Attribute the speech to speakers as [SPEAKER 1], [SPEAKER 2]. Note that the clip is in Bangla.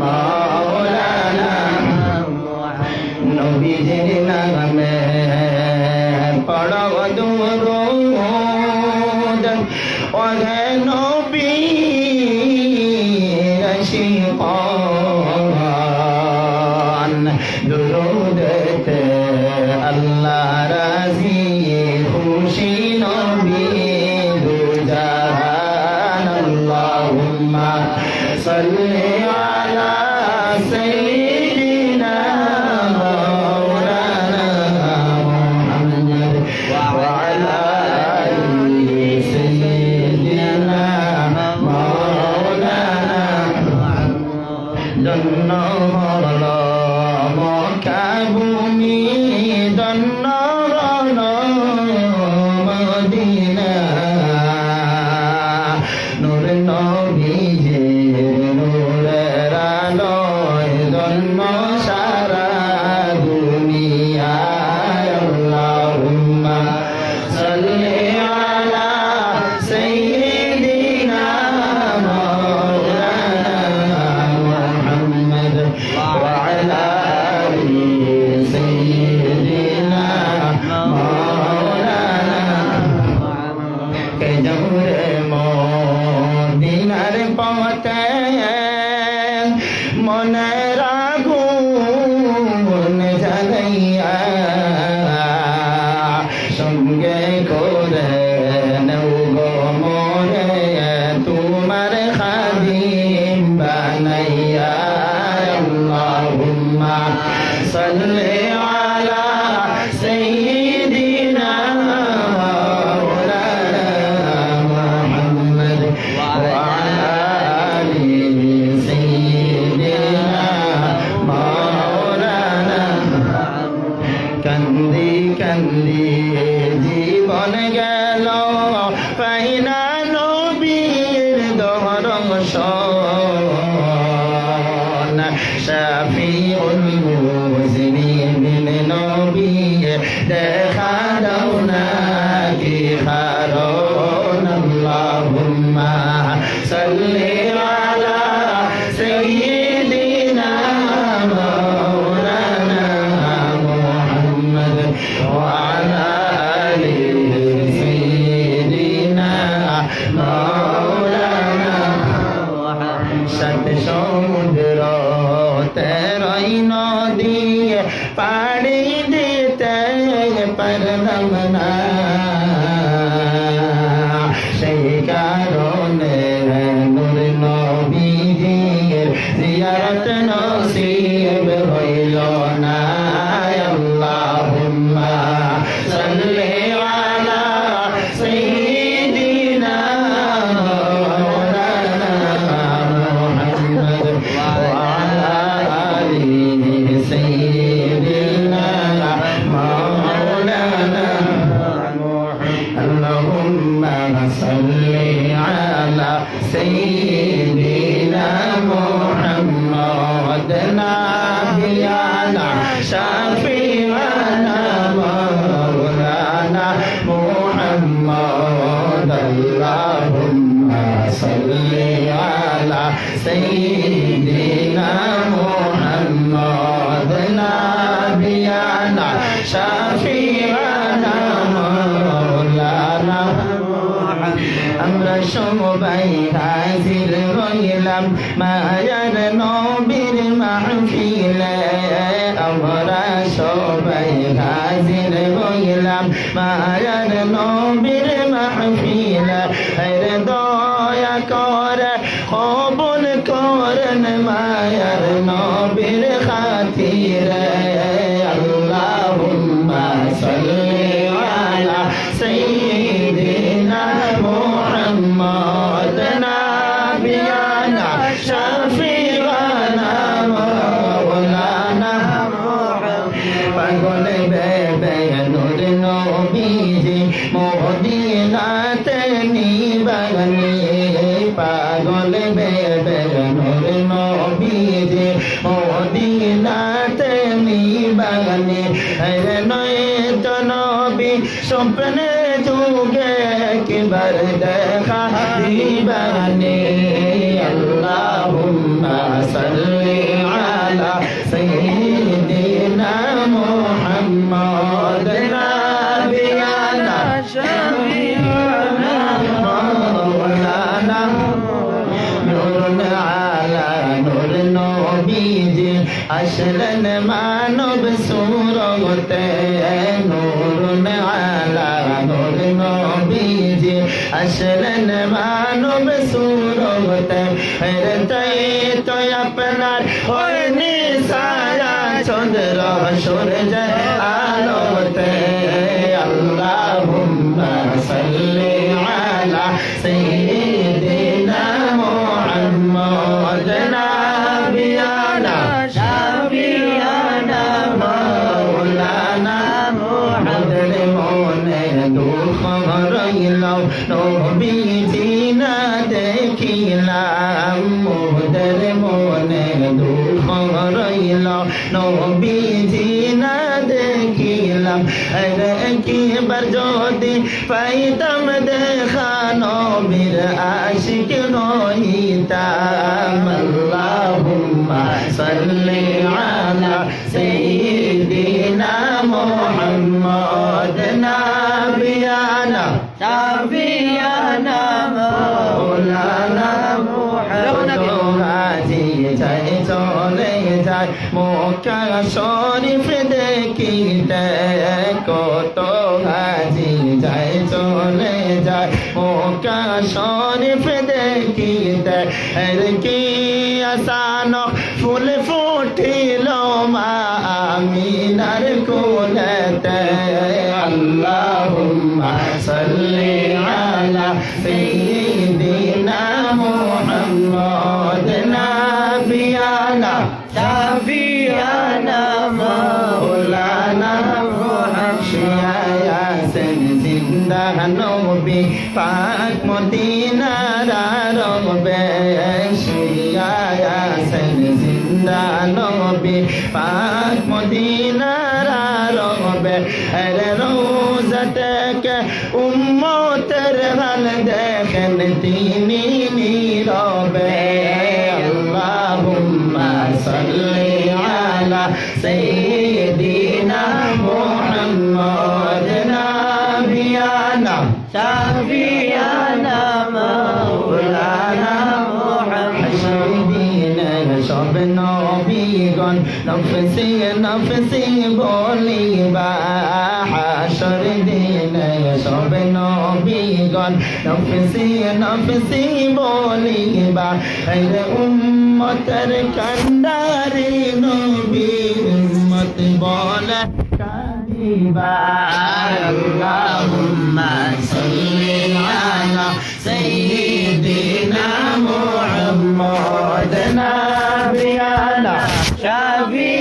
[SPEAKER 1] মাওলানা নবীজির নামে পড়ো দুরূদ ওহে নবীর আশিকান দুরূদেতে আল্লাহ রাজি খুশি নবী দুজাহান আল্লাহুম্মা সাল্লি আলা সাইয়্যিদিনা মাওলানা মুহাম্মদ ওয়া আলা আলি সাইয়্যিদিনা মাওলানা ধন্য হলো মক্কা ভূমি ধন্য হলো মদিনা নূর নবীজির নূরের আলোয় ধন্য সারা দুনিয়ায় আল্লাহুম্মা সাল্লি আলা সাইয়্যিদিনা মাওলানা মুহাম্মদ ওয়া আলা আলি সাইয়্যিদিনা মাওলানা কে জমরে মদিনার পথে মনের আগুন জ্বালাইয়া সঙ্গে করে নেও গো মোরে তোমার খাদিম বানাইয়া আল্লাহুম্মা সাল্লি আলা সাইয়্যিদিনা মাওলানা মুহাম্মদ ওয়া আলা আলি সাইয়্যিদিনা মাওলানা কান্দি কান্দি জীবন গেল পাইনা নবীর দর্শন শাফিউল মুজনিবিন নবী দেখা দাও না কি কারণ আল্লাহুম্মা সাল্লি আলা সাইয়্যিদিনা মাওলানা মুহাম্মদ ওয়া আলা আলি সাইয়্যিদিনা মাওলানা সাত সমুদ্র তেরোই নদী পাড়ি দিতে পারলাম না সেই কারণে নূর নবীজির জিয়ারত নসিব হইল না আল্লাহুম্মা সাল্লি আলা সাইয়্যিদিনা মাওলানা মুহাম্মদ ওয়া আলা আলি সাইয়্যিদিনা মাওলানা اللهم صل على سيدنا محمد نبينا شفيعنا مولانا محمد اللهم صل على سيدنا محمد نبينا شفيعنا مولانا আমরা সবাই হাজির হইলাম মায়ার নবীর মাহফিলে আমরা সবাই হাজির হইলাম মায়ার নবীর মাহফিলে হরে দয়া করে কবুল করেন মায়ার নবীর খাতিরে আল্লাহুম্মা সাল্লি আলা সাইয়্যিদিনা মুহাম্মদ নাবিয়ানা শাফিআনা মাওলানা পাগল বেবে নূর নবীজি মদিনাতে নিবানি পাগল বেবে নূর নবীজি মদিনাতে নিবানি হরে নয় তো নবী স্বপ্নে যুগে একবার দেখা দিবানি আল্লাহুম্মা صل على سيدنا محمد نبينا شفيعنا مولانا نور على نور نبيجي أشرن মানব সুরতে নূর আলা নূর নবীজি أشرن মানব সুরতে তাই তো আপনার হয়নি সারা চন্দ্র সূর্য আলোতে আল্লাহুম্মা সাল্লি আলা সাইয়্যিদিনা মুহাম্মদ নাবিয়ানা শাফিয়ানা মাওলানা মুহাম্মদ মনে দুঃখ রইলাম নবীজি না দেখিলাম মোদের মনে দুঃখ রইলাম নবীজি না দেখিলাম আরে একবার যদি পাইতাম দেখা নবীর আশিক নইতাম আল্লাহুম্মা সাল্লি আলা সাইয়্যিদিনা মুহাম্মদ নাবিয়ানা শাফিয়ানা মাওলানা মুহাম্মদ হাজি যাই চলে যায় মক্কা শরীফ দেখিতে কত হাজি যাই চলে যায় মক্কা শরীফ দেখিতে কি আসান ফুল ফুটিল মা আমিনার কোলেতে আল্লাহুম্মা সাল্লি আলা সাইয়্যিদিনা মুহাম্মদ নাবিয়ানা শাফিয়ানা মাওলানা মুহাম্মদ জিন্দা নবী পাক মদিনার রবে শিয়ায়াসেন জিন্দা নবী পাক মদিনার রবে আরে রোজাটাকে উম্মতের হাল দেখেন তিনি নীরবে আল্লাহুম্মা সাল্লি আলা সাইয়্যিদিনা মুহাম্মদ নাবিয়ানা শাফিয়ানা মাওলানা মুহাম্মদ সব নবীগণ নফসি নফসি বলিবা হাসর দিনে সব নবীগণ নফসি নফসি বলিবা রে উম্মতের কান্ডারি নবী উম্মত বলে কাঁদিবা আল্লাহুম্মা সাল্লি আলা সাইয়্যিদিনা মুহাম্মদ নাবিয়ানা শাফি